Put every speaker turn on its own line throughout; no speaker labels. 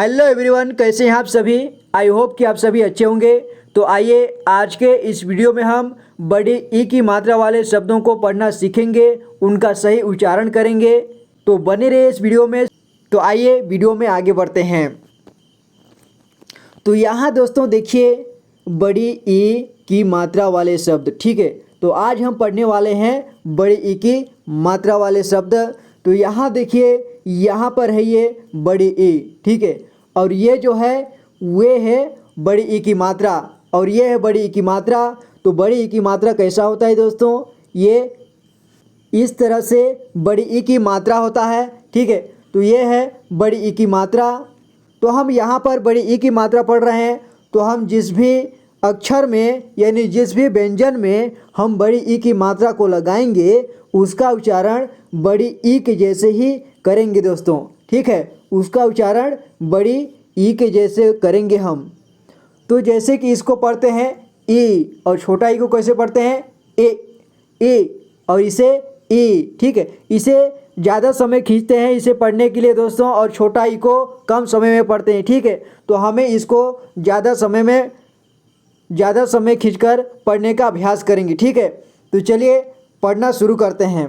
Hello everyone, कैसे हैं आप सभी। आई होप कि आप सभी अच्छे होंगे। तो आइए आज के इस वीडियो में हम बड़ी ई की मात्रा वाले शब्दों को पढ़ना सीखेंगे, उनका सही उच्चारण करेंगे। तो बने रहिए इस वीडियो में। तो आइए वीडियो में आगे बढ़ते हैं। तो यहाँ दोस्तों देखिए बड़ी ई की मात्रा वाले शब्द, ठीक है। तो आज हम पढ़ने वाले हैं बड़ी ई की मात्रा वाले शब्द। तो यहाँ देखिए यहाँ पर है ये बड़ी ई, ठीक है। और ये जो है वे है बड़ी ई की मात्रा और ये है बड़ी ई की मात्रा। तो बड़ी ई की मात्रा कैसा होता है दोस्तों, ये इस तरह से बड़ी ई की मात्रा होता है, ठीक है। तो ये है बड़ी ई की मात्रा। तो हम यहाँ पर बड़ी ई की मात्रा पढ़ रहे हैं, तो हम जिस भी अक्षर में यानी जिस भी व्यंजन में हम बड़ी ई की मात्रा को लगाएंगे उसका उच्चारण बड़ी ई के जैसे ही करेंगे दोस्तों, ठीक है। उसका उच्चारण बड़ी ई के जैसे करेंगे हम। तो जैसे कि इसको पढ़ते हैं ई और छोटा ई को कैसे पढ़ते हैं ए और इसे ई, ठीक है। इसे ज़्यादा समय खींचते हैं इसे पढ़ने के लिए दोस्तों, और छोटा ई को कम समय में पढ़ते हैं, ठीक है। तो हमें इसको ज़्यादा समय खींचकर पढ़ने का अभ्यास करेंगे, ठीक है। तो चलिए पढ़ना शुरू करते हैं।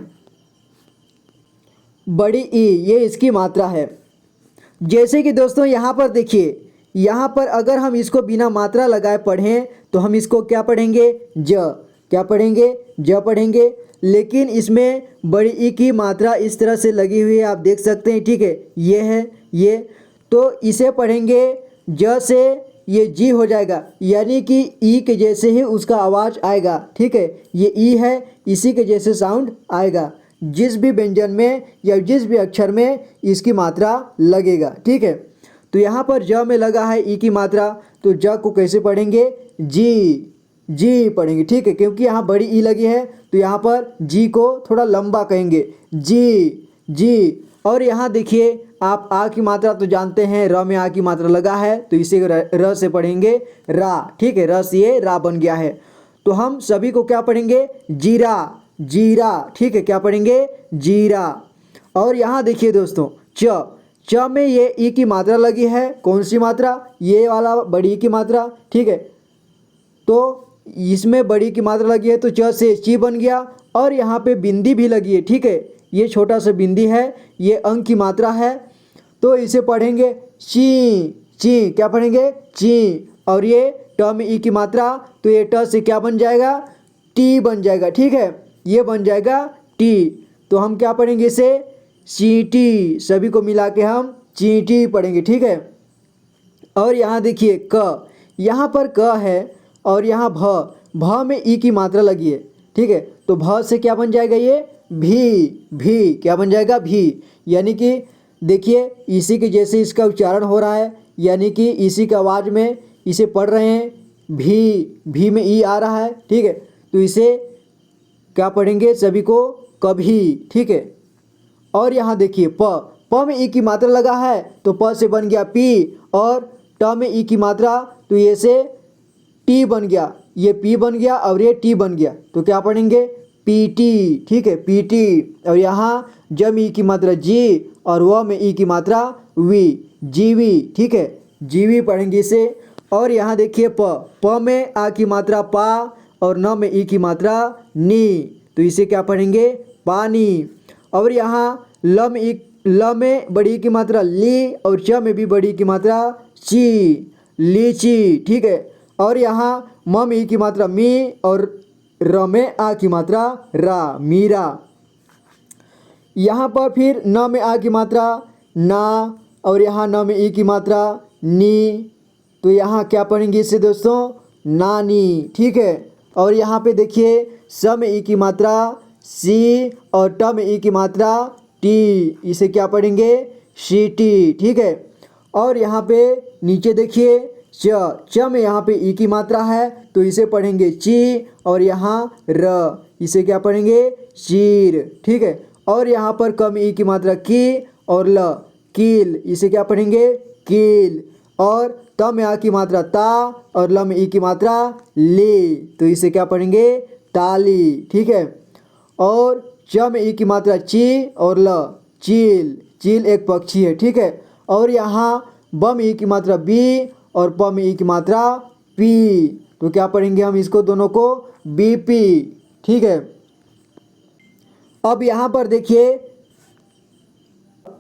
बड़ी ई ये इसकी मात्रा है। जैसे कि दोस्तों यहाँ पर देखिए, यहाँ पर अगर हम इसको बिना मात्रा लगाए पढ़ें तो हम इसको क्या पढ़ेंगे, क्या पढ़ेंगे, पढ़ेंगे। लेकिन इसमें बड़ी ई की मात्रा इस तरह से लगी हुई है, आप देख सकते हैं, ठीक है। ये है ये, तो इसे पढ़ेंगे ज से ये जी हो जाएगा, यानी कि ई के जैसे ही उसका आवाज़ आएगा, ठीक है। ये ई है, इसी के जैसे साउंड आएगा जिस भी व्यंजन में या जिस भी अक्षर में इसकी मात्रा लगेगा, ठीक है। तो यहाँ पर ज में लगा है ई की मात्रा, तो ज को कैसे पढ़ेंगे, जी पढ़ेंगे, ठीक है। क्योंकि यहाँ बड़ी ई लगी है तो यहाँ पर जी को थोड़ा लंबा कहेंगे, जी। और यहाँ देखिए आप आ की मात्रा तो जानते हैं, र में आ की मात्रा लगा है तो इसे र से पढ़ेंगे रा, ठीक है। र से ये रा बन गया है। तो हम सभी को क्या पढ़ेंगे, जीरा, ठीक है। क्या पढ़ेंगे, जीरा। और यहाँ देखिए दोस्तों च में ये ई की मात्रा लगी है, कौन सी मात्रा, ये वाला बड़ी ई की मात्रा, ठीक है। तो इसमें बड़ी की मात्रा लगी है तो च से ची बन गया। और यहाँ पे बिंदी भी लगी है, ठीक है। ये छोटा सा बिंदी है, ये अंक की मात्रा है, तो इसे पढ़ेंगे ची, क्या पढ़ेंगे, ची। और ये ट में ई की मात्रा, तो ये ट से क्या बन जाएगा, टी बन जाएगा, ठीक है। ये बन जाएगा टी। तो हम क्या पढ़ेंगे इसे, चींटी, सभी को मिला के हम चींटी पढ़ेंगे, ठीक है। और यहाँ देखिए क, यहाँ पर क है और यहाँ भ में ई की मात्रा लगी है, ठीक है। तो भ से क्या बन जाएगा, ये भी, क्या बन जाएगा, भी। यानी कि देखिए इसी के जैसे इसका उच्चारण हो रहा है, यानी कि इसी के आवाज़ में इसे पढ़ रहे हैं, भी में ई आ रहा है, ठीक है। तो इसे क्या पढ़ेंगे सभी को, कभी, ठीक है। और यहाँ देखिए प में ई की मात्रा लगा है तो प से बन गया पी, और ट में ई की मात्रा तो ये से टी बन गया, ये पी बन गया और ये टी बन गया। तो क्या पढ़ेंगे, पीटी, ठीक है, पीटी। और यहाँ ज में ई की मात्रा जी और व में ई की मात्रा वी, जीवी, ठीक है, जीवी पढ़ेंगे इसे। और यहाँ देखिए प में आ की मात्रा पा और न में ई की मात्रा नी, तो इसे क्या पढ़ेंगे, पानी। और यहाँ ल में बड़ी की मात्रा ली और च में भी बड़ी की मात्रा ची, लीची, ठीक है। और यहाँ म में ई की मात्रा मी और र में आ की मात्रा रा, मीरा। यहाँ पर फिर न में आ की मात्रा ना और यहाँ न में ई की मात्रा नी, तो यहाँ क्या पढ़ेंगे इसे दोस्तों, नानी, ठीक है। और यहाँ पे देखिए स में ई की मात्रा सी और ट में ई की मात्रा टी, इसे क्या पढ़ेंगे, सीटी, ठीक है। और यहाँ पे नीचे देखिए च में यहाँ पे ई की मात्रा है तो इसे पढ़ेंगे ची, और यहाँ र, इसे क्या पढ़ेंगे, चीर, ठीक है। और यहाँ पर क में ई की मात्रा की और ल, कील, इसे क्या पढ़ेंगे, कील। और त में आ की मात्रा ता और ल में ई की मात्रा ली, तो इसे क्या पढ़ेंगे, ताली, ठीक है। और च में ई की मात्रा ची और ल, चील, चील एक पक्षी है, ठीक है। और यहाँ ब में ई की मात्रा बी और प में ई की मात्रा पी। तो क्या पढ़ेंगे हम इसको दोनों को बीपी। ठीक है। अब यहाँ पर देखिए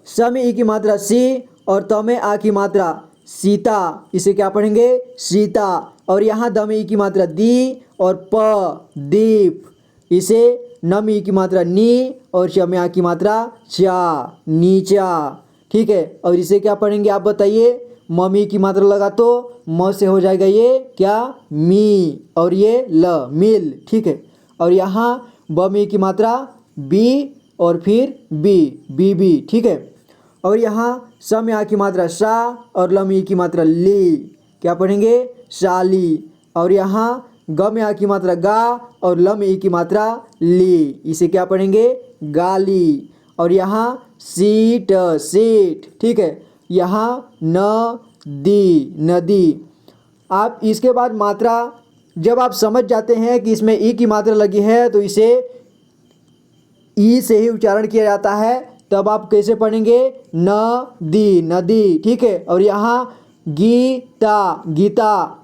स में ई की मात्रा सी और त में आ की मात्रा सीता, इसे क्या पढ़ेंगे सीता। और यहाँ द में ई की मात्रा दी और प दीप, इसे न में ई की मात्रा नी और च में आ की मात्रा चा नीचा। ठीक है। और इसे क्या पढ़ेंगे आप बताइए। म में ई की मात्रा लगा तो म से हो जाएगा ये क्या मी और ये ल मिल। ठीक है। और यहाँ ब में ई की मात्रा बी और फिर बी बीबी। ठीक है। और यहाँ स में आ की मात्रा सा और ल में ई की मात्रा ली, क्या पढ़ेंगे शाली। और यहाँ ग में आ की मात्रा गा और ल में ई की मात्रा ली, इसे क्या पढ़ेंगे गाली। और यहाँ सीट सीट। ठीक है। यहाँ न दी नदी। आप इसके बाद मात्रा जब आप समझ जाते हैं कि इसमें ई की मात्रा लगी है तो इसे ई से ही उच्चारण किया जाता है, तब आप कैसे पढ़ेंगे नदी नदी। ठीक है। और यहाँ गीता गीता,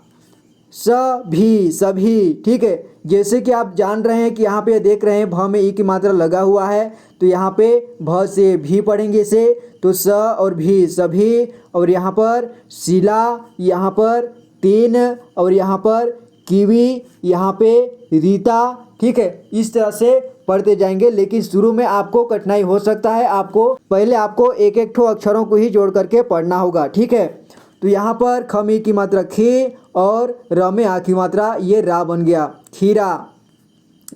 सभी सभी। ठीक है। जैसे कि आप जान रहे हैं कि यहाँ पे देख रहे हैं भ में ई की मात्रा लगा हुआ है, तो यहाँ पे भ से भी पढ़ेंगे इसे, तो स और भी सभी। और यहाँ पर शिला, यहाँ पर तीन, और यहाँ पर कीवी, यहाँ पे रीता। ठीक है। इस तरह से पढ़ते जाएंगे, लेकिन शुरू में आपको कठिनाई हो सकता है। पहले आपको एक एक ठो अक्षरों को ही जोड़ करके पढ़ना होगा। ठीक है। तो यहाँ पर ख में ई की मात्रा खी और र में आ की मात्रा ये रा बन गया खीरा।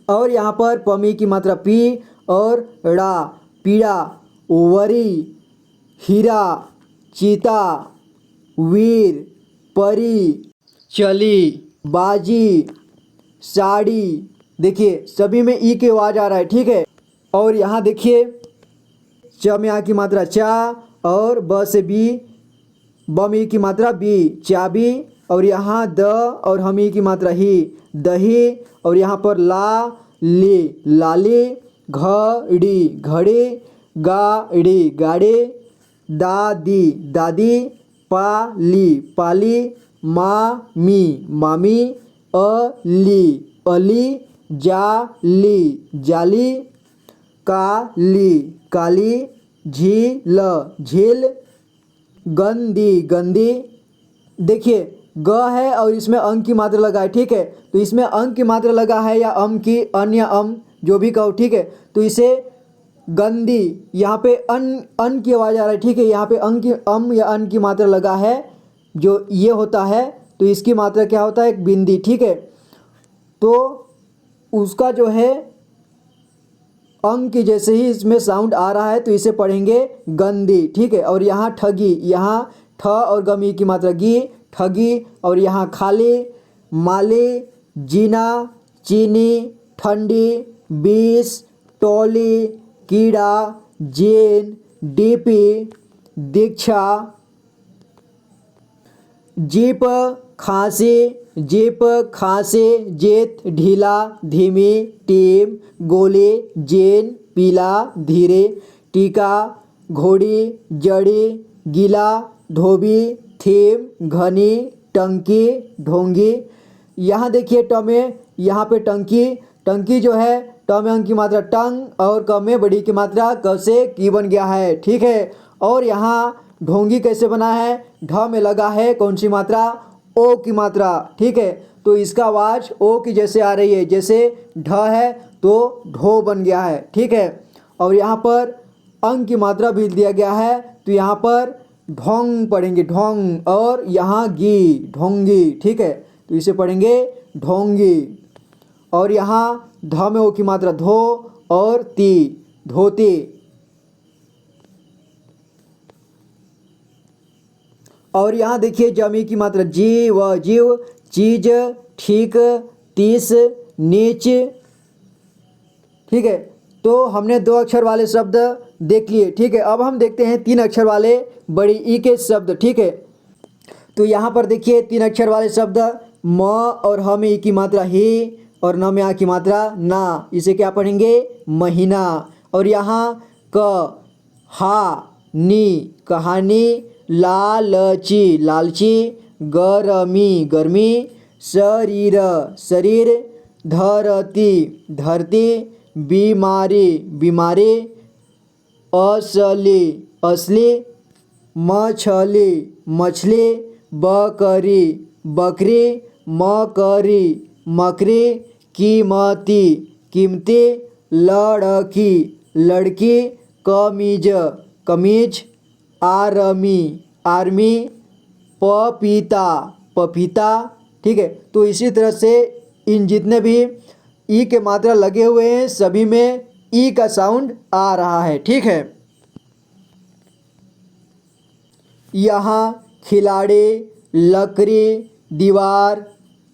और यहाँ पर प में ई की मात्रा पी और ड़ा पीड़ा। वरी हीरा चीता वीर परी चली बाजी साड़ी। देखिए सभी में ई की आवाज़ आ रहा है। ठीक है। और यहाँ देखिए च में आ की मात्रा चा और ब से बी, ब में ई की मात्रा बी चाबी। और यहाँ द और हम ई की मात्रा ही दही। और यहाँ पर ला ली लाली, घड़ी घड़ी, गाड़ी गाड़ी, दादी दादी, पाली पाली, मामी मामी, अली अली, जाली जाली, काली काली, झील झील, गंदी गंदी। देखिए ग है और इसमें अंक की मात्रा लगा है। ठीक है। तो इसमें अंक की मात्रा लगा है या अम की अन्य अम जो भी कहो। ठीक है। तो इसे गंदी, यहाँ पे अन की आवाज़ आ रहा है। ठीक है। यहाँ पे अंक की अम या अन की मात्रा लगा है, जो ये होता है तो इसकी मात्रा क्या होता है एक बिंदी। ठीक है। तो उसका जो है अंक की जैसे ही इसमें साउंड आ रहा है तो इसे पढ़ेंगे गंदी। ठीक है। और यहाँ ठगी, यहाँ ठ और गमी की मात्रा गी ठगी। और यहाँ खाली माली, जीना चीनी, ठंडी, बीस, टोली, कीड़ा, जेन, डीपी, दीक्षा, जीप खांसी, जीप खांसी, जेत ढीला धीमी, टीम गोली, जेन पीला धीरे, टीका घोड़ी, जड़ी, गीला, धोबी, थीम घनी, टंकी ढोंगी। यहाँ देखिए ट में यहाँ पे टंकी, टंकी जो है ट में अंक की मात्रा टंग और क में बड़ी की मात्रा क से की बन गया है। ठीक है। और यहाँ ढोंगी कैसे बना है, ढ में लगा है कौन सी मात्रा ओ की मात्रा। ठीक है। तो इसका आवाज़ ओ की जैसे आ रही है, जैसे ढ है तो ढो बन गया है। ठीक है। और यहाँ पर अंक की मात्रा भी दिया गया है, तो यहाँ पर ढोंग पढ़ेंगे ढोंग, और यहाँ गी ढोंगी। ठीक है। तो इसे पढ़ेंगे ढोंगी। और यहाँ ध में ओ की मात्रा धो और ती धोती। और यहाँ देखिए जमी की मात्रा जी व जीव, चीज, ठीक, तीस, नीच। ठीक है। तो हमने 2 अक्षर वाले शब्द देख लिए। ठीक है। अब हम देखते हैं 3 अक्षर वाले बड़ी ई के शब्द। ठीक है। तो यहाँ पर देखिए 3 अक्षर वाले शब्द म और ह में ई की मात्रा ही और न में आ की मात्रा ना, इसे क्या पढ़ेंगे महीना। और यहाँ क हा नी कहानी, लालची लालची, गरमी गर्मी, शरीर शरीर, धरती धरती, बीमारी बीमारी, असली असली, मछली मछली, बकरी बकरी, मकरी मकरी, कीमती कीमती, लड़की लड़की, कमीज कमीज, आर्मी आर्मी, पपीता पपीता। ठीक है, तो इसी तरह से इन जितने भी ई के मात्रा लगे हुए हैं सभी में ई का साउंड आ रहा है। ठीक है, यहाँ खिलाड़ी, लकड़ी, दीवार,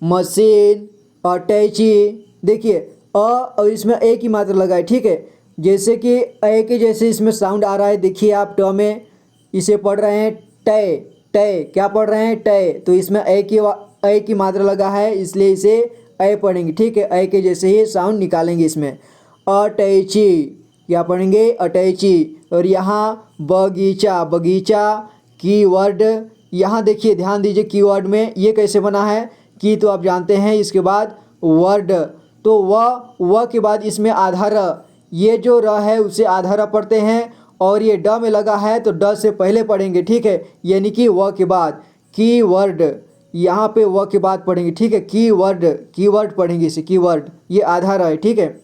मशीन, अटैची। देखिए अ और इसमें ए की मात्रा लगा है। ठीक है, जैसे कि ए के जैसे इसमें साउंड आ रहा है। देखिए आप ट में इसे पढ़ रहे हैं टय टय, क्या पढ़ रहे हैं टय, तो इसमें ए की मात्रा लगा है इसलिए इसे ए पढ़ेंगे। ठीक है, ए के जैसे ही साउंड निकालेंगे इसमें। अटैची, क्या पढ़ेंगे अटैची। और यहाँ बगीचा बगीचा, कीवर्ड। यहाँ देखिए ध्यान दीजिए कीवर्ड में ये कैसे बना है की तो आप जानते हैं। इसके बाद वर्ड, तो व के बाद इसमें आधा र, ये जो र है उसे आधा र पढ़ते हैं और ये ड में लगा है तो ड से पहले पढ़ेंगे। ठीक है, यानी कि व के बाद। कीवर्ड, यहाँ पे व के बाद पढ़ेंगे। ठीक है, कीवर्ड कीवर्ड पढ़ेंगे इसे कीवर्ड, ये आधा र है। ठीक है,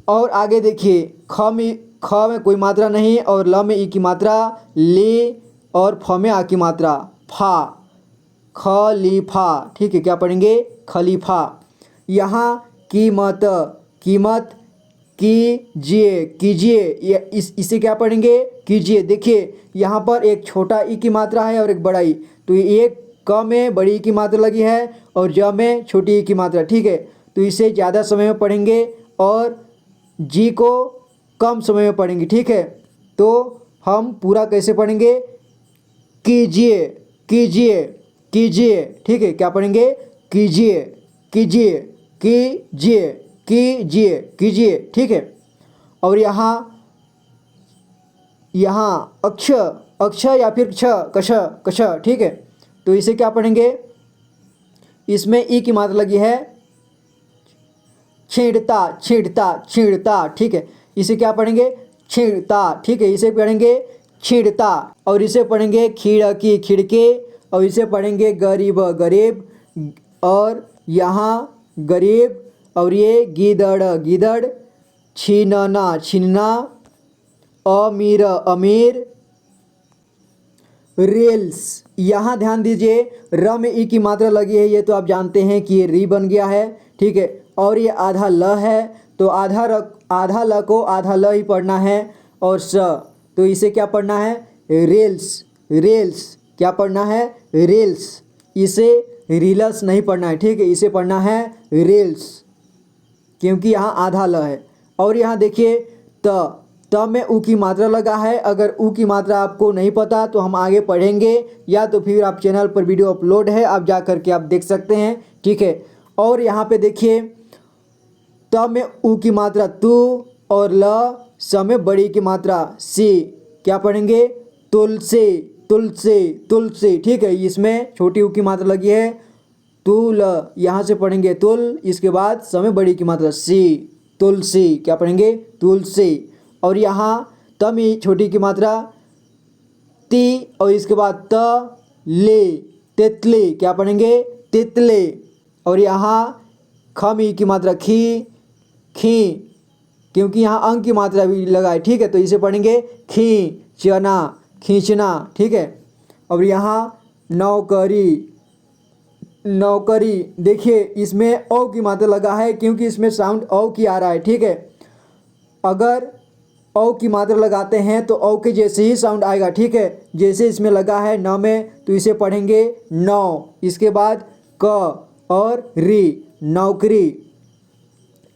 और आगे देखिए ख में कोई मात्रा नहीं और ल में ई की मात्रा, ले और फ में आ की मात्रा, फा, खलीफा। ठीक है, क्या पढ़ेंगे खलीफा। यहाँ कीमत कीमत, कीजिए कीजिए, इसे क्या पढ़ेंगे कीजिए। देखिए यहाँ पर एक छोटा ई की मात्रा है और एक बड़ा ई, तो एक क में बड़ी ई की मात्रा लगी है और ज में छोटी ई की मात्रा। ठीक है, तो इसे ज़्यादा समय में पढ़ेंगे और जी को कम समय में पढ़ेंगे। ठीक है, तो हम पूरा कैसे पढ़ेंगे, कीजिए कीजिए कीजिए। ठीक है, क्या पढ़ेंगे कीजिए कीजिए कीजिए कीजिए कीजिए। ठीक है, और यहाँ अक्ष या फिर क्ष कश कश। ठीक है, तो इसे क्या पढ़ेंगे, इसमें ई की मात्रा लगी है, छेड़ता छेड़ता छेड़ता। ठीक है, इसे क्या पढ़ेंगे छेड़ता। ठीक है, इसे पढ़ेंगे छेड़ता। और इसे पढ़ेंगे खिड़की खिड़की, और इसे पढ़ेंगे गरीब गरीब, और यहाँ गरीब, और ये गीदड़ गीदड़, छीनना छीनना, अमीर अमीर, रेल्स। यहाँ ध्यान दीजिए र में ई की मात्रा लगी है, ये तो आप जानते हैं कि ये री बन गया है। ठीक है, और ये आधा ल है तो आधा ल को आधा ल ही पढ़ना है, और स तो इसे क्या पढ़ना है रेल्स रेल्स। क्या पढ़ना है रेल्स, इसे रीलस नहीं पढ़ना है। ठीक है, इसे पढ़ना है रेल्स क्योंकि यहाँ आधा ल है। और यहाँ देखिए त में ऊ की मात्रा लगा है। अगर ऊ की मात्रा आपको नहीं पता तो हम आगे पढ़ेंगे, या तो फिर आप चैनल पर वीडियो अपलोड है, आप जा कर के आप देख सकते हैं। ठीक है, और यहाँ पे देखिए त में ऊ की मात्रा तू, और ल स में बड़ी की मात्रा सी। क्या पढ़ेंगे तुलसी तुलसी तुलसी। ठीक है, इसमें छोटी ऊ की मात्रा लगी है तुल, यहाँ से पढ़ेंगे तुल, इसके बाद स में बड़ी की मात्रा सी, तुलसी। क्या पढ़ेंगे तुलसी। और यहाँ त में छोटी की मात्रा ती, और इसके बाद त ले, तितली। क्या पढ़ेंगे तितले। और यहाँ ख में ई की मात्रा खी खी, क्योंकि यहाँ अंक की मात्रा भी लगा है। ठीक है, तो इसे पढ़ेंगे खींचना खींचना। ठीक है, और यहाँ नौकरी नौकरी। देखिए इसमें औ की मात्रा लगा है क्योंकि इसमें साउंड औ की आ रहा है। ठीक है, अगर औ की मात्रा लगाते हैं तो औ के जैसे ही साउंड आएगा। ठीक है, जैसे इसमें लगा है न में तो इसे पढ़ेंगे नौ, इसके बाद क और री, नौकरी।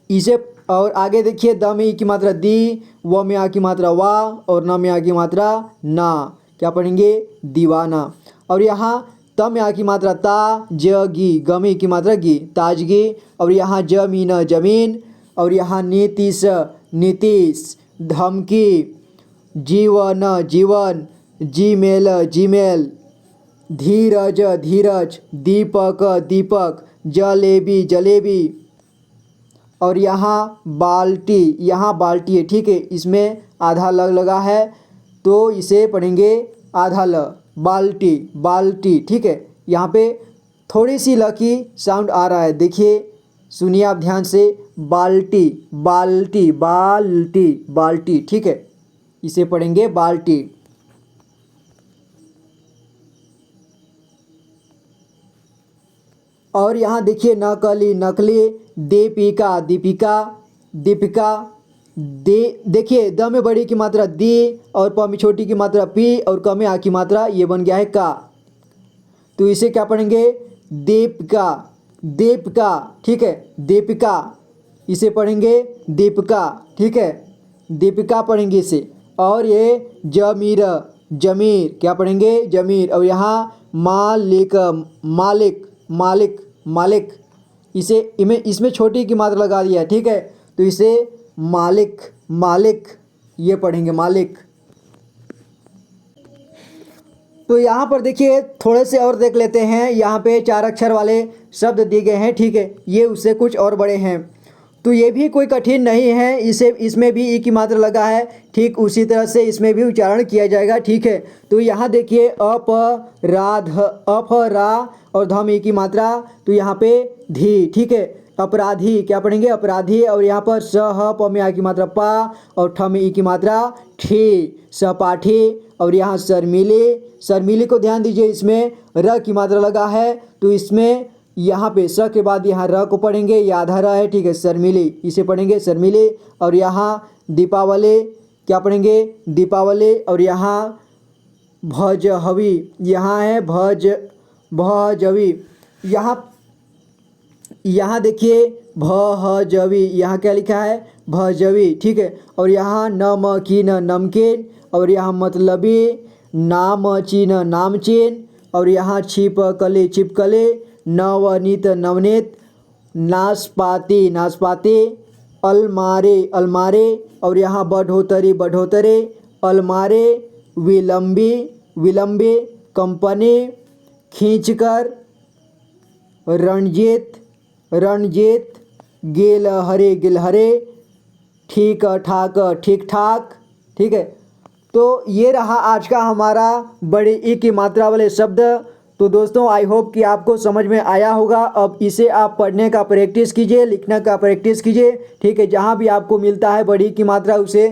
इसे और आगे देखिए द में ई की मात्रा दी, व में आ की मात्रा वा, और न में आ की मात्रा ना। क्या पढ़ेंगे दीवाना। और यहाँ त में आ की मात्रा ता, ज गी, ग में ई की मात्रा गी, ताजगी। और यहाँ जमीन जमीन, और यहाँ नीतीश नीतीश, धमकी जीवन जीवन, जीमेल जीमेल, धीरज धीरज, दीपक दीपक, जलेबी जलेबी। और यहाँ बाल्टी है, ठीक है, इसमें आधा ल लगा है तो इसे पढ़ेंगे आधा ल, बाल्टी बाल्टी, ठीक है। यहाँ पे थोड़ी सी ल की साउंड आ रहा है, देखिए सुनिए आप ध्यान से, बाल्टी बाल्टी बाल्टी बाल्टी, ठीक है, इसे पढ़ेंगे बाल्टी। और यहाँ देखिए नकली नकली, दीपिका दीपिका दीपिका, देखिए द में बड़ी की मात्रा दी और प में छोटी की मात्रा पी और क में आ की मात्रा, ये बन गया है का। तो इसे क्या पढ़ेंगे, दीपिका दीपिका, ठीक है, दीपिका, इसे पढ़ेंगे दीपिका, ठीक है, दीपिका पढ़ेंगे इसे। और ये जमीर जमीर, क्या पढ़ेंगे जमीर। और यहाँ मालिक मालिक मालिक मालिक, इसे इसमें छोटी की मात्रा लगा दिया है, ठीक है, तो इसे मालिक मालिक, ये पढ़ेंगे मालिक। तो यहाँ पर देखिए थोड़े से और देख लेते हैं, यहाँ पे 4 अक्षर वाले शब्द दिए गए हैं, ठीक है, ये उससे कुछ और बड़े हैं। तो ये भी कोई कठिन नहीं है, इसमें भी ई की मात्रा लगा है, ठीक उसी तरह से इसमें भी उच्चारण किया जाएगा, ठीक है। तो यहाँ देखिए अपराध, अपरा और ध में ई की मात्रा, तो यहाँ पे धी, ठीक है, अपराधी, क्या पढ़ेंगे अपराधी। और यहाँ पर स ह प में आ की मात्रा पा और ठ में ई की मात्रा ठी, सपाठी। और यहाँ शर्मीली, शर्मीली को ध्यान दीजिए, इसमें र की मात्रा लगा है, तो इसमें यहाँ पे स के बाद यहाँ र को पढ़ेंगे, ये आधा र है, ठीक है, शर्मीली, इसे पढ़ेंगे शर्मीली। और यहाँ दीपावली, क्या पढ़ेंगे दीपावली। और यहाँ भजहवी, यहाँ है भजवी, यहाँ देखिए भजवी, यहाँ क्या लिखा है भजवी, ठीक है। और यहाँ नमकीन नमकीन। और यहाँ मतलबी, नामचीन नामचीन। और यहाँ छिपकली छिपकली, नवनीत नवनीत, नाशपाती नाशपाती, अलमारी अलमारी। और यहाँ बढ़ोतरी बढ़ोतरी, अलमारी, विलंबी विलंबी, कंपनी, खींचकर, रणजीत रणजीत, गिलहरी गिलहरी, ठीक ठाक ठीक ठाक, ठीक है। तो ये रहा आज का हमारा बड़ी ई की मात्रा वाले शब्द। तो दोस्तों आई होप कि आपको समझ में आया होगा। अब इसे आप पढ़ने का प्रैक्टिस कीजिए, लिखने का प्रैक्टिस कीजिए, ठीक है। जहाँ भी आपको मिलता है बड़ी की मात्रा उसे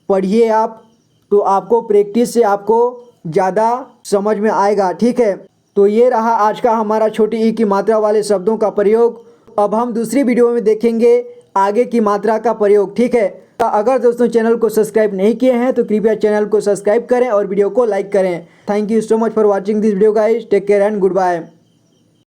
पढ़िए आप, तो आपको प्रैक्टिस से आपको ज़्यादा समझ में आएगा, ठीक है। तो ये रहा आज का हमारा छोटी ई की मात्रा वाले शब्दों का प्रयोग। अब हम दूसरी वीडियो में देखेंगे आगे की मात्रा का प्रयोग, ठीक है। अगर दोस्तों चैनल को सब्सक्राइब नहीं किए हैं तो कृपया चैनल को सब्सक्राइब करें और वीडियो को लाइक करें। Thank you so much for watching this video guys, take care and good bye.